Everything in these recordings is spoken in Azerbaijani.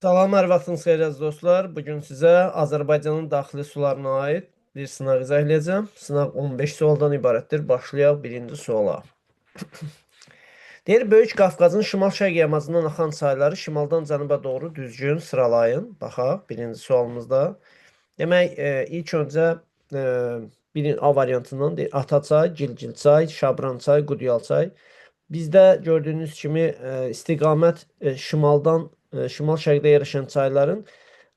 Salam, hər vaxtınız xeyir əziz dostlar. Bugün sizə Azərbaycanın daxili sularına aid bir sınaq izah edəcəm. Sınaq 15 sualdan ibarətdir. Başlayaq birinci suala. Deyir, Böyük Qafqazın şimal-şərq yamacından axan çayları şimaldan cənuba doğru düzgün sıralayın. Baxaq, birinci sualımızda. Demək, ilk öncə A variantından deyir, Ataçay, Gilgilçay, Şabrançay, Qudyalçay. Bizdə gördüyünüz kimi istiqamət şimaldan, şimal-şərqdə yerləşən çayların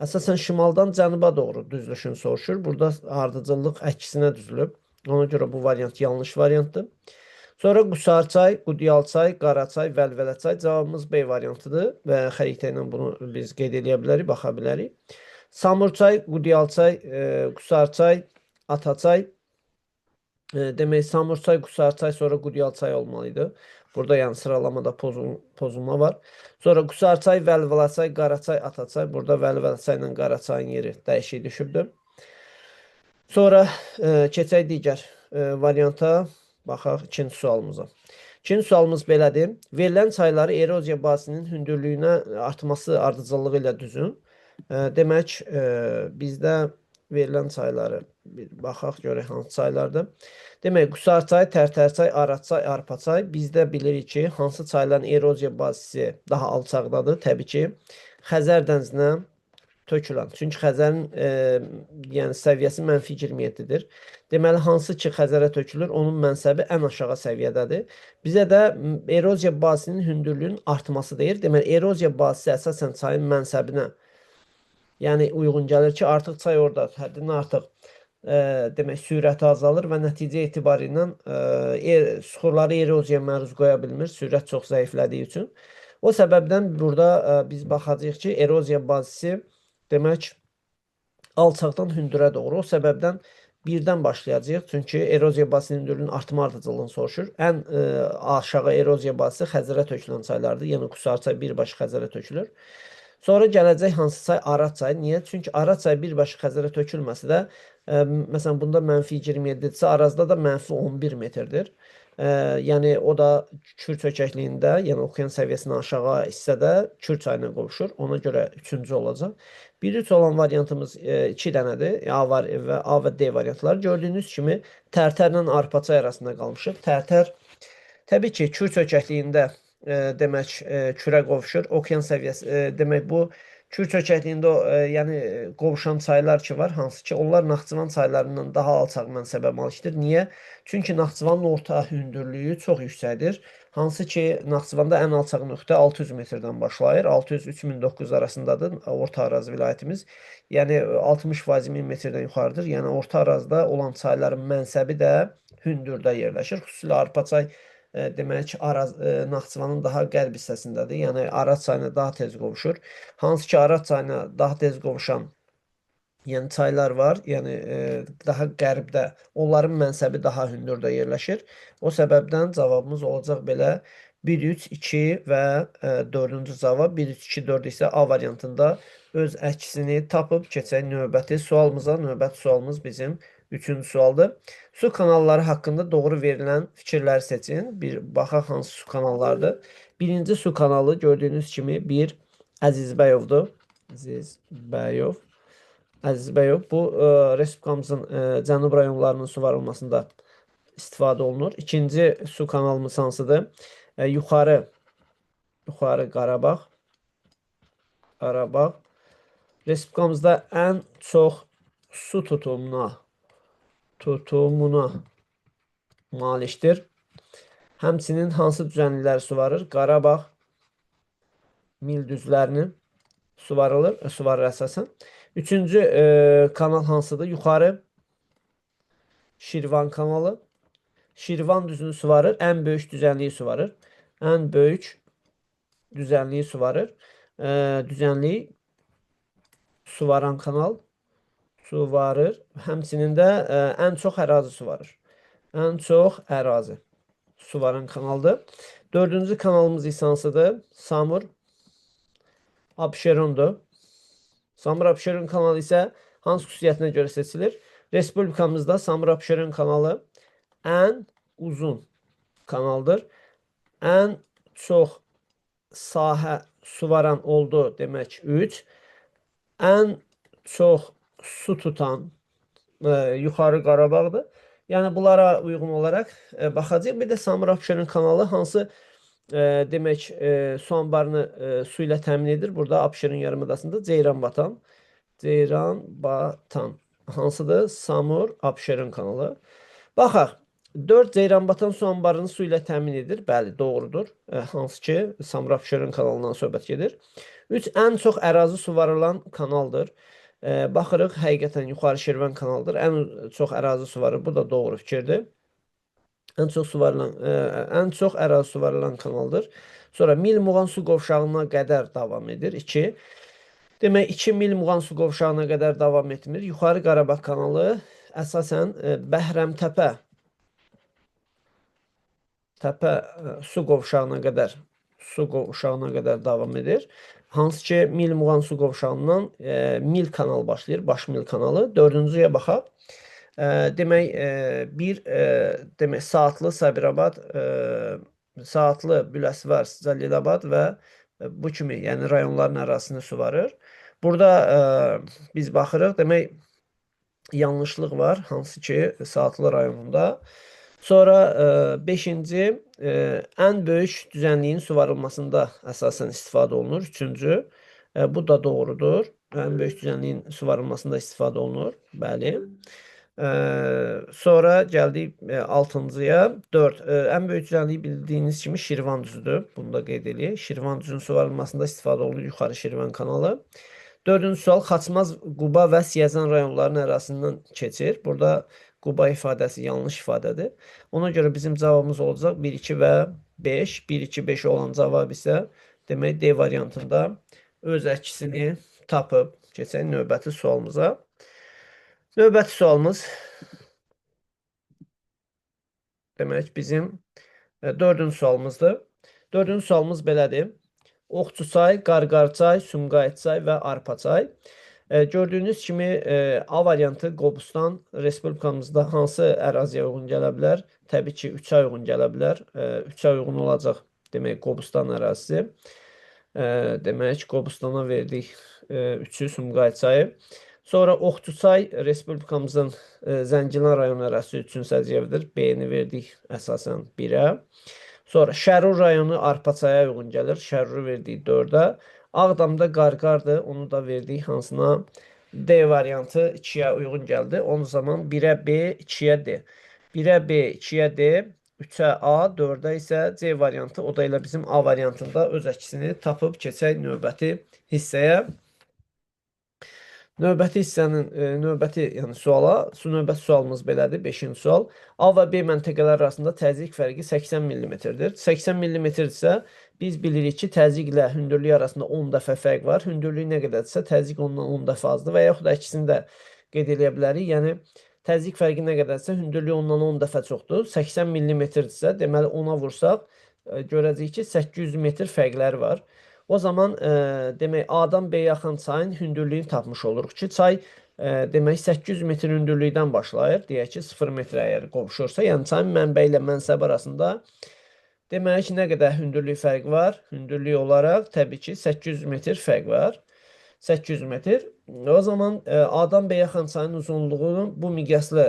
əsasən şimaldan cənuba doğru düzülüşünü soruşur. Burada ardıcıllıq əksinə düzülüb. Ona görə bu variant yanlış variantdır. Sonra Qusarçay, Qudyalçay, Qaraçay, Vəlvələçay cavabımız B variantıdır və xəritə ilə bunu biz qeyd edə bilərik, baxa bilərik. Samurçay, Qudyalçay, Qusarçay, Ataçay. Demək, Samurçay, Qusarçay, sonra Qudyalçay olmalıydı. Burada yəni sıralamada pozulma var. Sonra Qusarçay, Vəlvələçay, Qaraçay, Ataçay. Burada Vəlvələçay ilə Qaraçayın yeri dəyişik düşübdür. Sonra keçək digər varianta. Baxaq ikinci sualımıza. İkinci sualımız belədir. Verilən çayları eroziya bazisinin hündürlüyünə artması ardıcıllığı ilə düzün. Demək, bizdə verilən çayları bir baxaq görək hansı çaylardır. Demək, Qusarçay, Tərtərçay, Araçay, Arpaçay. Bizdə bilirik ki, hansı çayların eroziya bazisi daha alçaqdadır? Təbii ki, Xəzər dənizinə tökülən. Çünki Xəzərin yəni səviyyəsi -27-dir. Deməli, hansı ki Xəzərə tökülür, onun mənsəbi ən aşağı səviyyədədir. Bizə də eroziya bazisinin hündürlüyünün artması deyir. Deməli, eroziya bazisi əsasən çayın mənsəbinə yəni uyğun gəlir ki, artıq çay orada həddindən artıq demək sürəti azalır və nəticə etibarilə suxurları eroziyaya məruz qoya bilmir, sürət çox zəiflədiyi üçün. O səbəbdən burada biz baxacağıq ki, eroziya bazisi demək alçaqdan hündürə doğru. O səbəbdən birdən başlayacağıq. Çünki eroziya bazisinin hündürlüyünün artma ardıcıllığını soruşur. Ən aşağı eroziya bazisi Xəzərə tökülən çaylardır. Yəni Qusarçay birbaşa Xəzərə tökülür. Sonra gələcək hansı çay? Araz çayı. Niyə? Çünki Araz çayı birbaşa Xəzərə tökülməsə də məsələn bunda -27-dirsə, Arazda da -11 metrdir. Yəni o da Kür çökəkliyində, yəni okean səviyyəsindən aşağı hissədə Kür çayına qovuşur. Ona görə üçüncü olacaq. 1-3 olan variantımız 2 dənədir. A və D variantları. Gördüyünüz kimi Tərtərlə Arpaçay arasında qalmışıq. Tərtər təbii ki, Kür çökəkliyində demək Kürə qovuşur. Okean səviyyəsi demək bu Kür çökəkliyində yəni qovuşan çaylar ki var, hansı ki onlar Naxçıvan çaylarından daha alçaq mənsəbə malikdir. Niyə? Çünki Naxçıvanın orta hündürlüyü çox yüksəkdir. Hansı ki Naxçıvanda ən alçaq nöqtə 600 metrdən başlayır. 600-3900 arasındadır Orta Araz vilayətimiz. Yəni 60% 1000 metrdən yuxarıdır. Yəni Orta Arazda olan çayların mənsəbi də hündürdə yerləşir. Xüsusilə Arpaçay demək ki, Naxçıvanın daha qərb hissəsindədir. Yəni Araz çayına daha tez qovuşur. Hansı ki Araz çayına daha tez qovuşan yəni çaylar var. Yəni daha qərbdə onların mənsəbi daha hündürdə yerləşir. O səbəbdən cavabımız olacaq belə 1, 3, 2 və 4-cü cavab 1, 3, 2, 4 isə A variantında öz əksini tapıb keçək növbəti sualımıza. Növbəti sualımız bizim 3-cü sualdır. Su kanalları haqqında doğru verilən fikirləri seçin. Bir baxaq hansı su kanallardır. Birinci su kanalı gördüyünüz kimi bir Əzizbəyovdur. Əzizbəyov. Bu Respublikamızın cənub rayonlarının suvarılmasında istifadə olunur. İkinci su kanalımız hansıdır? Yuxarı Qarabağ. Respublikamızda ən çox su tutumuna malikdir. Həmçinin hansı düzənlikləri suvarır? Qarabağ mil düzlərini suvarır əsasən. Üçüncü kanal hansıdır? Yuxarı Şirvan kanalı. Şirvan düzünü suvarır. Ən böyük düzənliyi suvarır. Ən böyük düzənliyi suvarır. Düzənliyi suvaran kanal suvarır. Həmçinin də ən çox ərazi suvarır. Ən çox ərazi suvaran kanaldır. Dördüncü kanalımız isə hansıdır? Samur Abşerondur. Samur Abşeron kanalı isə hansı xüsusiyyətinə görə seçilir? Respublikamızda Samur Abşeron kanalı ən uzun kanaldır. Ən çox sahə suvaran oldu demək 3. Ən çox su tutan Yuxarı Qarabağdır. Yəni bunlara uyğun olaraq baxacağıq. Bir də Samur Abşeron kanalı hansı demək su anbarını su ilə təmin edir. Burada Abşeron yarımadasında Ceyranbatan. Ceyranbatan hansıdır? Samur Abşeron kanalı. Baxaq. 4 Ceyranbatan su anbarını su ilə təmin edir. Bəli, doğrudur. Hansı ki, Samur Abşeron kanalından söhbət gedir. 3 ən çox ərazi suvarılan kanaldır. Baxırıq, həqiqətən Yuxarı Şirvan kanalıdır. Ən çox ərazi suvarır. Bu da doğru fikirdir. Ən çox ərazi suvarılan kanaldır. Sonra Mil Muğan su qovşağına qədər davam edir. 2. Demək 2 Mil Muğan su qovşağına qədər davam etmir. Yuxarı Qarabağ kanalı əsasən Bəhrəmtəpə su qovşağına qədər davam edir. Hansı ki, Mil Muğan su qovşağından Mil kanal başlayır, Baş Mil kanalı. 4-cüyə baxaq. Demək, demək Saatlı, Sabirabad, Saatlı, Biləsuvar, Cəlilabad və bu kimi, yəni rayonların ərazisini suvarır. Burada biz baxırıq, demək yanlışlıq var, hansı ki, Saatlı rayonunda. Sonra 5-ci ən böyük düzənliyin suvarılmasında əsasən istifadə olunur. 3-cü bu da doğrudur. Ən böyük düzənliyin suvarılmasında istifadə olunur. Bəli. Sonra gəldik 6-cıya. 4. Ən böyük düzənliyi bildiyiniz kimi Şirvan düzüdür. Bunu da qeyd edək. Şirvan düzünün suvarılmasında istifadə olunur Yuxarı Şirvan kanalı. 4-cü sual Xaçmaz, Quba və Siyəzən rayonlarının ərazisindən keçir. Burada Quba ifadəsi yanlış ifadədir. Ona görə bizim cavabımız olacaq 1, 2 və 5. 1, 2, 5 olan cavab isə demək D variantında öz əksini tapıb. Keçək növbəti sualımıza. Növbəti sualımız demək bizim 4-cü sualımızdır. 4-cü sualımız belədir. Oxçuçay, Qarqarçay, Sumqayıtçay və Arpaçay. Gördüyünüz kimi A variantı Qobustan Respublikamızda hansı əraziyə uyğun gələ bilər? Təbii ki, 3-ə uyğun gələ bilər. 3-ə uyğun olacaq demək Qobustan ərazisi. Demək Qobustana verdik 3-ü Sumqayıtçayı. Sonra Oxçuçay Respublikamızın Zəngilan rayonu ərazisi 3-cü səciyyəvidir. B-ni verdik əsasən 1-ə. Sonra Şərur rayonu Arpaçaya uyğun gəlir. Şəruru verdik 4-ə. Ağdamda Qarqardır. Onu da verdik hansına? D variantı 2-yə uyğun gəldi. Onun zaman 1-ə B, 2-yə D. 1-ə B, 2-yə D, 3-ə A, 4-ə isə C variantı. O da elə bizim A variantında öz əksini tapıb keçək növbəti hissəyə. Növbəti hissənin, yəni növbəti sualımız belədir, 5-ci sual. A və B məntəqələr arasında təzyiq fərqi 80 mm-dir. 80 mm-dirsə, biz bilirik ki, təzyiqlə hündürlük arasında 10 dəfə fərq var. Hündürlük nə qədərdirsə, təzyiq ondan 10 dəfə azdır və yaxud da əkisini də qeyd edə bilərik. Yəni, təzyiq fərqi nə qədərdirsə, hündürlük ondan 10 dəfə çoxdur. 80 mm-dirsə, deməli, ona vursaq, görəcəyik ki, 800 metr fərqləri var. O zaman demək A-dan B-yə axan çayın hündürlüyünü tapmış oluruq ki, çay demək 800 metr hündürlükdən başlayır. Deyək ki, 0 metrə əgər qovuşursa, yəni çayın mənbə ilə mənsəb arasında demək nə qədər hündürlük fərq var? Hündürlük olaraq təbii ki, 800 metr fərq var. 800 metr. O zaman A-dan B-yə axan çayın uzunluğunu bu miqyaslı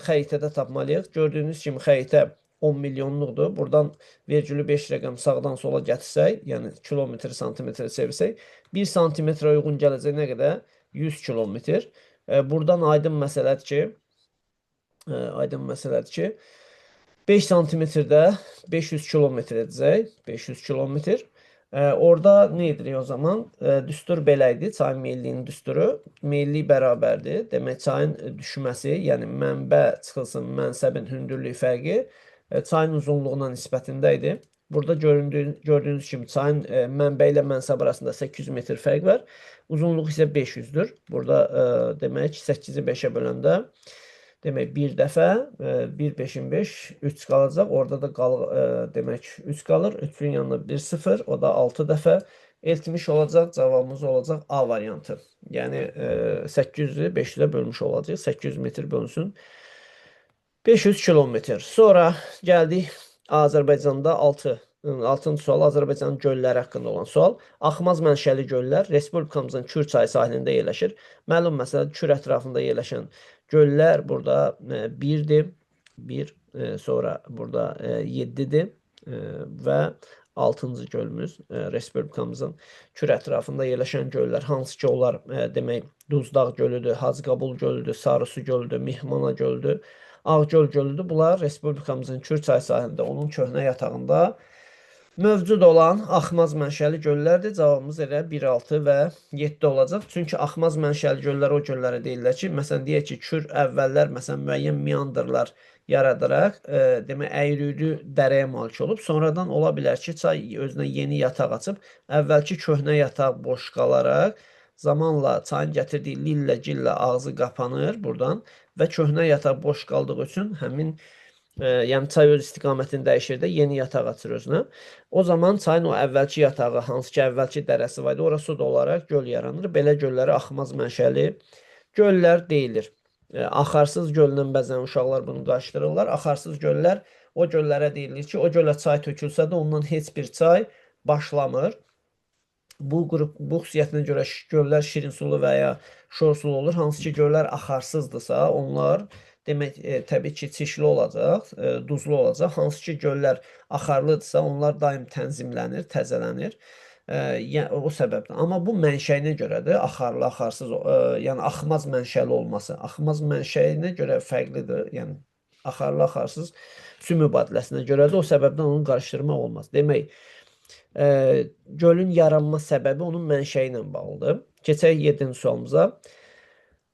xəritədə tapmalıyıq. Gördüyünüz kimi xəritə 10 milyonluqdur. Buradan vergülü 5 rəqəm sağdan sola gətirsək, yəni kilometr, santimetrə çevirsək, 1 santimetrə uyğun gələcək nə qədər? 100 kilometr. Buradan aydın məsələdir ki, 5 santimetrdə 500 kilometr edəcək. 500 kilometr. Orada nə edirik o zaman? Düstur belə idi, çayın meylliyinin düsturu. Meyillik bərabərdir. Demək, çayın düşməsi, yəni mənbə çıxılsın, mənsəbin hündürlük fərqi çayın uzunluğuna nisbətində idi. Burada gördüyünüz kimi çayın mənbə ilə mənsəb arasında 800 metr fərq var. Uzunluğu isə 500-dür. Burada demək 8-i 5-ə böləndə demək bir dəfə 1, 5-in 5, 3 qalacaq. Orada da demək 3 qalır. 3-ün yanına 1, 0. O da 6 dəfə eltmiş olacaq. Cavabımız olacaq A variantı. Yəni 800-ü 500-ə bölmüş olacaq. 800 metr bölünsün 500 kilometr. Sonra gəldik Azərbaycanda 6 6-cı sual Azərbaycanın gölləri haqqında olan sual. Axmaz mənşəli göllər Respublikamızın Kür çayı sahilində yerləşir. Məlum məsələdir, Kür ətrafında yerləşən göllər burada 1-dir. 1, sonra burada 7-dir və 6-cı gölümüz Respublikamızın Kür ətrafında yerləşən göllər hansı ki, onlar demək Duzdağ gölüdür, Hacıqabul gölüdür, Sarısu gölüdür, Mehmana gölüdür, Ağgöl gölüdür. Bunlar Respublikamızın Kür çayı sahilində, onun köhnə yatağında mövcud olan axmaz mənşəli göllərdir. Cavabımız elə 1, 6 və 7 olacaq. Çünki axmaz mənşəli göllər o göllərə deyirlər ki, məsələn deyək ki, Kür əvvəllər məsələn müəyyən meandrlar yaradaraq, demək əyri-üyrü dərəyə malik olub. Sonradan ola bilər ki, çay özünə yeni yataq açıb, əvvəlki köhnə yataq boş qalaraq zamanla çayın gətirdiyi lillə, gillə ağzı qapanır buradan və köhnə yataq boş qaldığı üçün həmin yəni çay öz istiqamətini dəyişir də yeni yataq açır özünə. O zaman çayın o əvvəlki yatağı, hansı ki əvvəlki dərəsi var idi, orası da olaraq göl yaranır. Belə göllərə axmaz mənşəli göllər deyilir. Axarsız göllə bəzən uşaqlar bunu qarışdırırlar. Axarsız göllər o göllərə deyilir ki, o gölə çay tökülsə də ondan heç bir çay başlamır. Bu xüsusiyyətinə görə göllər şirin sulu və ya şor sulu olur. Hansı ki göllər axarsızdırsa, onlar demək təbii ki çirkli olacaq, duzlu olacaq. Hansı ki göllər axarlıdırsa, onlar daim tənzimlənir, təzələnir. Yəni o səbəbdən. Amma bu mənşəyinə görədir. Axarlı, axarsız, yəni axmaz mənşəli olması. Axmaz mənşəyinə görə fərqlidir. Yəni axarlı, axarsız su mübadiləsinə görədir. O səbəbdən onu qarışdırmaq olmaz. Demək, gölün yaranma səbəbi onun mənşəyi ilə bağlıdır. Keçək 7-ci sualımıza.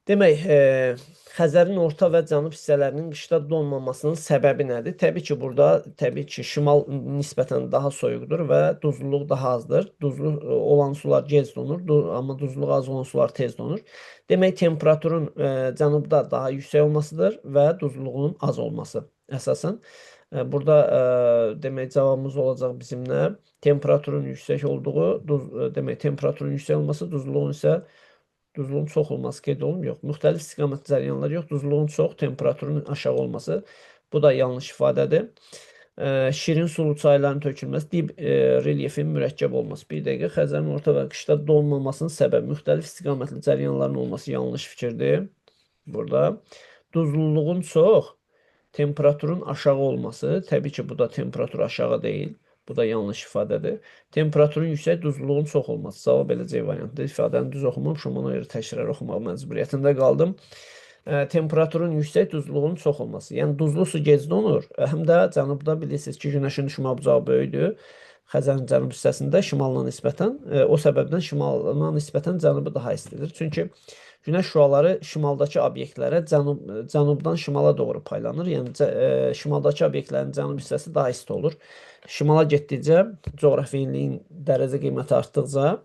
Demək, Xəzərin orta və cənub hissələrinin qışda donmamasının səbəbi nədir? Təbii ki, burada şimal nisbətən daha soyuqdur və duzluluq daha azdır. Duzlu olan sular gec donur, amma duzluluq az olan sular tez donur. Demək, temperaturun cənubda daha yüksək olmasıdır və duzluluğunun az olması əsasən. Burada demək cavabımız olacaq bizim nə? Temperaturun yüksək olduğu, demək temperaturun yüksək olması, duzluğun çox olması qeyd olunur, yox. Müxtəlif istiqamətli cəryanlar yox, duzluğun çox, temperaturun aşağı olması. Bu da yanlış ifadədir. Şirin sulu çayların tökülməsi, dib relyefin mürəkkəb olması. Bir dəqiqə, Xəzərin orta və qışda donmamasının səbəbi müxtəlif istiqamətli cəryanların olması yanlış fikirdir. Burada duzluluğun çox, temperaturun aşağı olması. Təbii ki, bu da temperatur aşağı deyil. Bu da yanlış ifadədir. Temperaturun yüksək, duzluluğun çox olması. Cavab elə C variantdır. İfadəni düz oxumamışam, ona görə təkrar oxumaq məcburiyyətində qaldım. Temperaturun yüksək, duzluluğun çox olması. Yəni, duzlu su gec donur. Həm də cənubda bilirsiniz ki, günəşin düşmə bucağı böyükdür. Xəzərin cənub hissəsində şimalına nisbətən. O səbəbdən şimalına nisbətən cənubu daha istidir. Çünki günəş şüaları şimaldakı obyektlərə cənubdan şimala doğru paylanır. Yəni, şimaldakı obyektlərin cənub hissəsi daha isti olur. Şimala getdikcə, coğrafi enliyin dərəcə qiyməti artdıqca,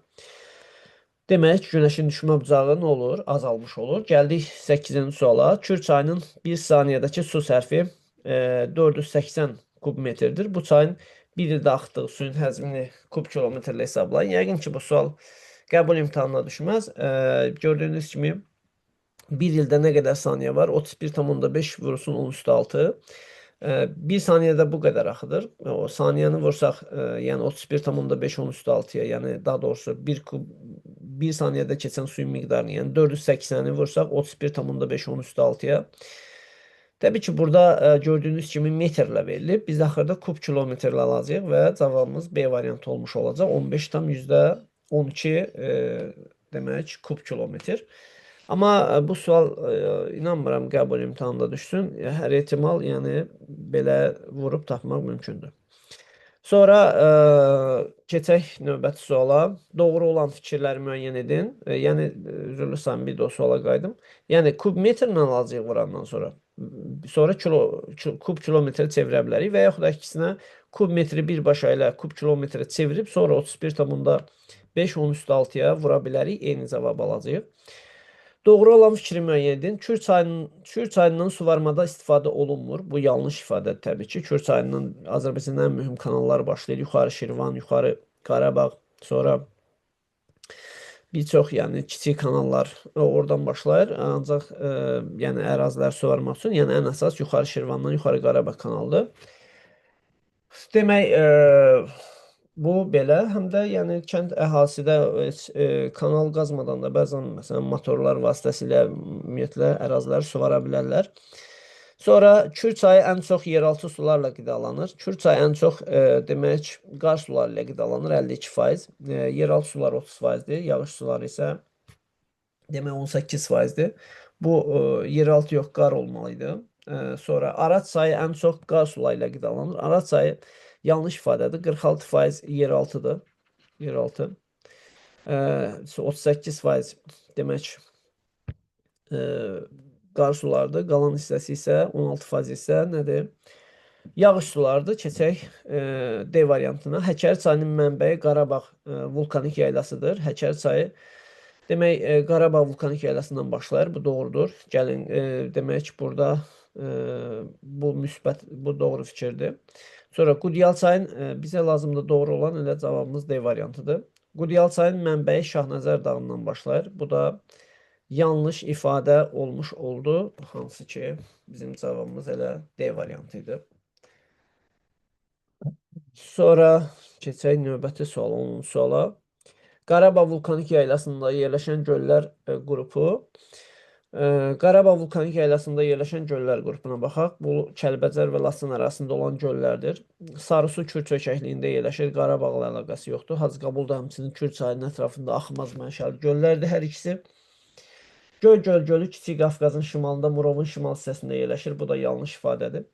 demək, günəşin düşmə bucağı nə olur? Azalmış olur. Gəldik 8-ci suala. Kür çayının 1 saniyədəki su sərfi 480 kubmetrdir. Bu çayın bir ildə axdığı suyun həzmini kub kilometrlə hesablayın. Yəqin ki, bu sual qəbul imtahanına düşməz. Gördüyünüz kimi, bir ildə nə qədər saniyə var? 31,5 vurulsun 10 üstü 6. 1 saniyədə bu qədər axıdır. O saniyəni vursaq, yəni 31,5 10 üstü 6-ya, yəni daha doğrusu 1 saniyədə keçən suyun miqdarını, yəni 480-i vursaq 31,5 10 üstü 6-ya. Təbii ki, burada gördüyünüz kimi metrlə verilib. Biz axırda kub kilometrlə alacağıq və cavabımız B variantı olmuş olacaq. 15,12 demək kub kilometr. Amma bu sual inanmıram qəbul imtahanında düşsün. Hər ehtimal, yəni belə vurub tapmaq mümkündür. Sonra keçək növbəti suala. Doğru olan fikirləri müəyyən edin. Yəni, üzrlü sayın bir də o suala qayıdım. Yəni, kub metrlə alacaq vurandan sonra. Sonra kub kilometrə çevirə bilərik və yaxud da ikisinə kub metri birbaşa ilə kub kilometrə çevirib, sonra 31,5 10 üstü 6-ya vura bilərik. Eyni cavab alacaq. Doğru olan fikri müəyyən edin. Kür çayından suvarmada istifadə olunmur. Bu yanlış ifadədir təbii ki. Kür çayından Azərbaycanın ən mühüm kanalları başlayır. Yuxarı Şirvan, yuxarı Qarabağ, sonra bir çox yəni kiçik kanallar oradan başlayır. Ancaq yəni ərazilər suvarmaq üçün, yəni ən əsas yuxarı Şirvandan yuxarı Qarabağ kanalıdır. Demək, bu belə, həm də yəni kənd əhalisidə kanal qazmadan da bəzən məsələn motorlar vasitəsilə ümumiyyətlə əraziləri suvara bilərlər. Sonra Kür çayı ən çox yeraltı sularla qidalanır. Kür çayı ən çox demək qar suları ilə qidalanır 52%. Yeraltı sular 30%-dir, yağış suları isə demək 18%-dir. Bu yeraltı yox, qar olmalı idi. Sonra Araz çayı ən çox qar suları ilə qidalanır. Araz çayı yanlış ifadədir. 46% yeraltıdır. Yeraltı. 38% demək qar sulardır. Qalan hissəsi isə 16% isə nədir? Yağış sularıdır. Keçək D variantına. Həkəri çayının mənbəyi Qarabağ vulkanik yaylasıdır. Həkəri çayı demək Qarabağ vulkanik yaylasından başlayır. Bu doğrudur. Gəlin demək burada bu müsbət, bu doğru fikirdir. Sonra Qudyal çayın bizə lazımdır doğru olan elə cavabımız D variantıdır. Qudyal çayın mənbəyi Şahnəzər dağından başlayır. Bu da yanlış ifadə olmuş oldu. Hansı ki bizim cavabımız elə D variantı idi. Sonra keçək növbəti suala, 10-cu suala. Qarabağ vulkanik yaylasında yerləşən göllər qrupu. Qarabağ vulkanik yaylasında yerləşən göllər qrupuna baxaq. Bu Kəlbəcər və Laçın arasında olan göllərdir. Sarısu Kür çökəkliyində yerləşir. Qarabağla əlaqəsi yoxdur. Hacıqabul da həmçinin Kür çayının ətrafında axmaz mənşəli göllərdir hər ikisi. Göl gölü Kiçik Qafqazın şimalında Murovun şimal hissəsində yerləşir. Bu da yanlış ifadədir.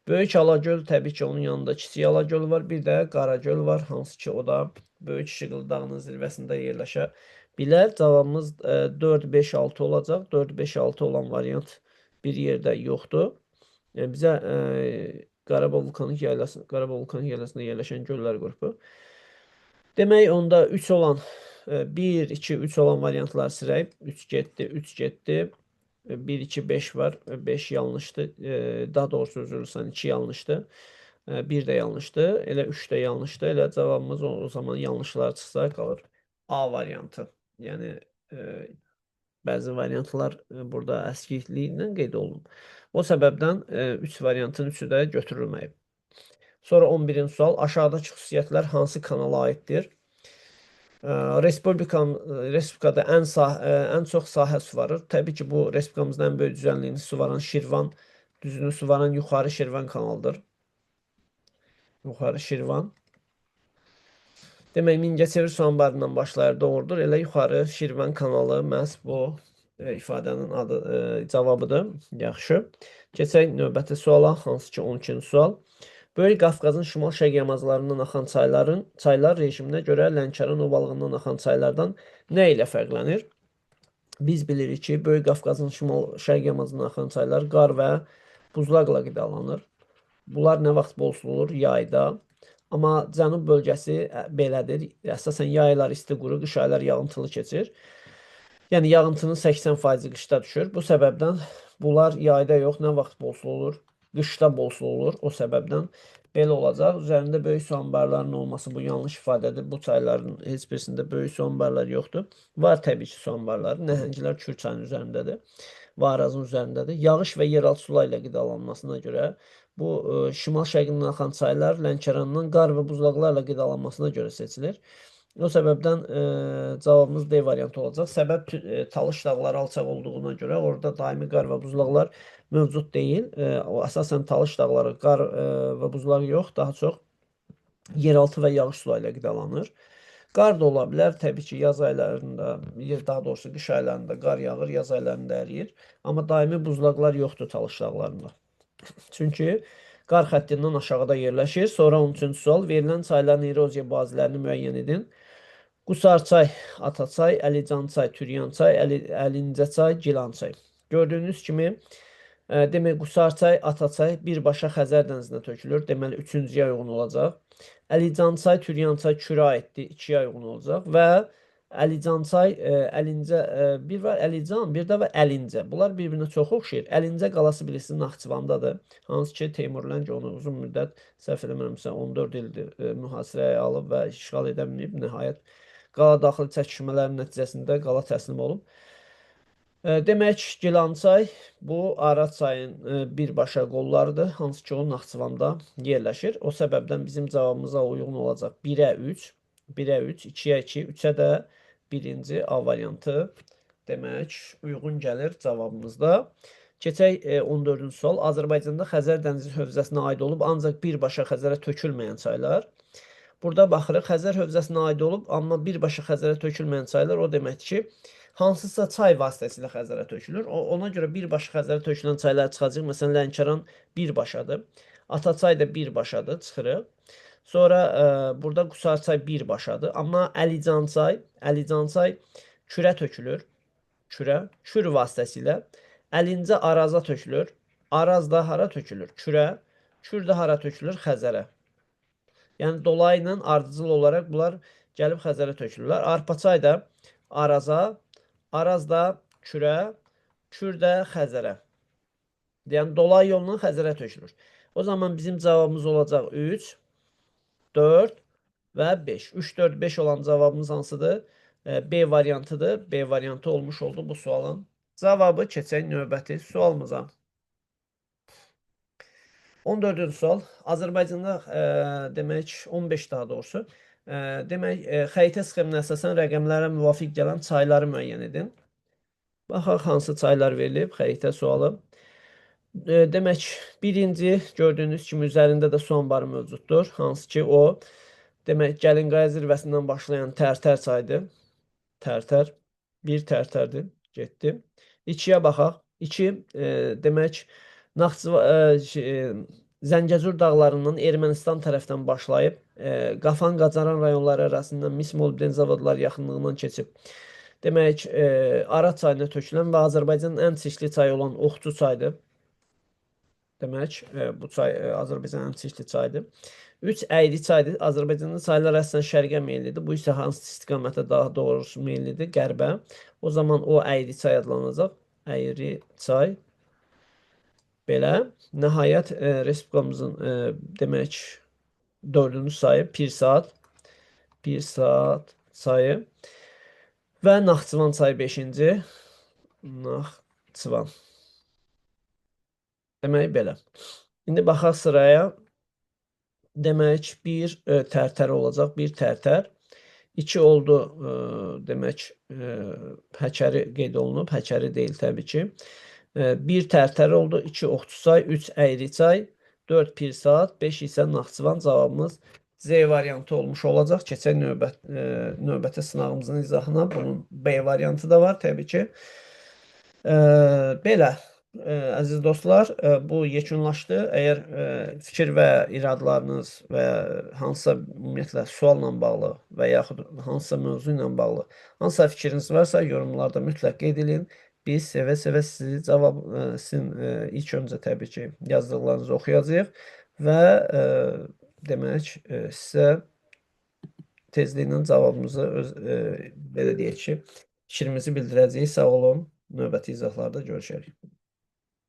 Böyük Alagöl təbii ki onun yanında Kiçik Alagöl var. Bir də Qaragöl var. Hansı ki o da Böyük İşıqlı dağının zirvəsində yerləşə bilər. Cavabımız 4, 5, 6 olacaq. 4, 5, 6 olan variant bir yerdə yoxdur. Bizə Qarabağ vulkanik yaylasında yerləşən göllər qrupu. Demək onda 3 olan 1, 2, 3 olan variantlar sırayıb 3 getdi, 3 getdi. 1, 2, 5 var. 5 yanlışdır. Daha doğrusu üzülürsən 2 yanlışdır. 1 də yanlışdır. Elə 3 də yanlışdır. Elə cavabımız o zaman yanlışlar çıxsa qalır A variantı. Yəni bəzi variantlar burada əskikliklə qeyd olunub. O səbəbdən 3 variantın 3-ü də götürülməyib. Sonra 11-ci sual. Aşağıdakı xüsusiyyətlər hansı kanala aiddir? Respublikada ən çox sahə suvarır. Təbii ki, bu respublikamızın ən böyük düzənliyini suvaran Şirvan düzünü suvaran Yuxarı Şirvan kanalıdır. Yuxarı Şirvan. Demək, Mingəçevir su anbarından başlayır, doğrudur. Elə Yuxarı Şirvan kanalı məhz bu ifadənin adı, cavabıdır. Yaxşı. Keçək növbəti suala, hansı ki 12-ci sual. Böyük Qafqazın şimal-şərq yamaclarından axan çaylar rejiminə görə Lənkəran ovalığından axan çaylardan nə ilə fərqlənir? Biz bilirik ki, Böyük Qafqazın şimal-şərq yamacından axan çaylar qar və buzlaqla qidalanır. Bunlar nə vaxt bol olur? Yayda. Amma cənub bölgəsi belədir. Əsasən yaylar isti quru, qış aylar yağıntılı keçir. Yəni yağıntının 80% qışda düşür. Bu səbəbdən bunlar yayda yox, nə vaxt bol olur? Qışda bol olur. O səbəbdən belə olacaq. Üzərində böyük su anbarlarının olması bu yanlış ifadədir. Bu çayların heç birisində böyük su anbarları yoxdur. Var təbii ki su anbarları. Nəhənglər Kür çayının üzərindədir. Varazın üzərindədir. Yağış və yeraltı sular ilə qidalanmasına görə bu şimal-şərqindən axan çaylar Lənkərandan qar və buzlaqlarla qidalanmasına görə seçilir. O səbəbdən cavabımız D variantı olacaq. Səbəb Talış dağları alçaq olduğuna görə orada daimi qar və buzlaqlar mövcud deyil. Əsasən Talış dağları qar və buzlaq yox, daha çox yeraltı və yağış suları ilə qidalanır. Qar da ola bilər. Təbii ki, yaz aylarında, daha doğrusu qış aylarında qar yağır, yaz aylarında əriyir. Amma daimi buzlaqlar yoxdur Talış dağlarında. Çünki qar xəttindən aşağıda yerləşir. Sonra 13-cü sual. Verilən çayların eroziya bazilərini müəyyən edin. Qusarçay, Ataçay, Əlicançay, Türyançay, Əlincəçay, Gilançay. Gördüyünüz kimi, demək, Qusarçay, Ataçay birbaşa Xəzər dənizinə tökülür. Deməli, 3-cüyə uyğun olacaq. Əlicançay, Türyançay Kürə aiddir, 2-yə uyğun olacaq. Və Əlicançay, Əlincə, bir var Əlican, bir də var Əlincə. Bunlar bir-birinə çox oxşayır. Əlincə qalası bilirsiniz Naxçıvandadır. Hansı ki, Teymurləncə onu uzun müddət, səhv eləmirəmsə, 14 ildir mühasirəyə alıb və işğal edə bilməyib. Nəhayət, qala daxili çəkişmələrin nəticəsində qala təslim olub. Demək, Gilansay bu Araz çayın birbaşa qollarıdır, hansı ki o Naxçıvanda yerləşir. O səbəbdən bizim cavabımıza uyğun olacaq 1-ə 3, 1-ə 3, 2-ə 2, 3-ə də birinci A variantı demək uyğun gəlir cavabımızda. Keçək 14-cü sual. Azərbaycanda Xəzər dənizi hövzəsinə aid olub, ancaq birbaşa Xəzərə tökülməyən çaylar. Burada baxırıq, Xəzər hövzəsinə aid olub, amma birbaşa Xəzərə tökülməyən çaylar o deməkdir ki, hansısa çay vasitəsilə Xəzərə tökülür. Ona görə birbaşa Xəzərə tökülən çaylar çıxacaq. Məsələn, Lənkəran birbaşadır. Ataçay da birbaşadır, çıxırıq. Sonra burada Qusarçay birbaşadır. Amma Əlican çay Kürə tökülür. Kür vasitəsilə. Əlincə Araza tökülür. Araz da hara tökülür? Kürə. Kür də hara tökülür? Xəzərə. Yəni dolayı ilə ardıcıl olaraq bunlar gəlib Xəzərə tökülürlər. Arpaçay da Araza, Araz da Kürə, Kür də Xəzərə. Yəni dolayı yolla Xəzərə tökülür. O zaman bizim cavabımız olacaq 3, 4 və 5. 3, 4, 5 olan cavabımız hansıdır? B variantıdır. B variantı olmuş oldu bu sualın cavabı. Keçək növbəti sualımıza. 14-cü sual. Azərbaycanda demək 15 daha doğrusu. Demək xəritə sxeminə əsasən rəqəmlərə müvafiq gələn çayları müəyyən edin. Baxaq hansı çaylar verilib xəritə sualı. Demək birinci gördüyünüz kimi üzərində də su anbarı mövcuddur. Hansı ki o demək Gəlinqaya zirvəsindən başlayan Tərtər çayıdır. Tərtər. Bir Tərtərdir. Getdi. 2-yə baxaq. 2 demək Zəngəzur dağlarından Ermənistan tərəfdən başlayıb Qafan, Qacaran rayonları arasından mis molibden zavodları yaxınlığından keçib. Demək, Araz çayına tökülən və Azərbaycanın ən çirkli çayı olan Oxçu çayıdır. Demək, bu çay Azərbaycanın ən çirkli çayıdır. 3 əyri çaydır. Azərbaycanda çaylar əslən şərqə meyillidir. Bu isə hansı istiqamətə daha doğrusu meyillidir? Qərbə. O zaman o əyri çay adlanacaq. Əyri çay. Belə. Nəhayət Respublikamızın demək 4-cü sayı Pir saat sayı və Naxçıvan çayı 5-ci. Naxçıvan. Demək belə. İndi baxaq sıraya. Demək, bir Tərtər olacaq, bir Tərtər. 2 oldu, demək, Həkəri qeyd olunub, Həkəri deyil təbii ki. 1 Tərtər oldu, 2 Oxçuçay, 3 Əyriçay, 4 Pirsaat, 5 isə Naxçıvan. Cavabımız Z variantı olmuş olacaq. Keçək növbəti sınağımızın izahına. Bunun B variantı da var təbii ki. Belə. Əziz dostlar, bu yekunlaşdı. Əgər fikir və iradlarınız və hansısa ümumiyyətlə sualla bağlı və yaxud hansısa mövzu ilə bağlı hansısa fikriniz varsa, yorumlarda mütləq qeyd edin. Biz sevə-sevə sizin ilk öncə təbii ki, yazdıqlarınızı oxuyacağıq və demək, sizə tezliklə cavabımızı belə deyək ki, fikrimizi bildirəcəyik. Sağ olun. Növbəti izahlarda görüşərik.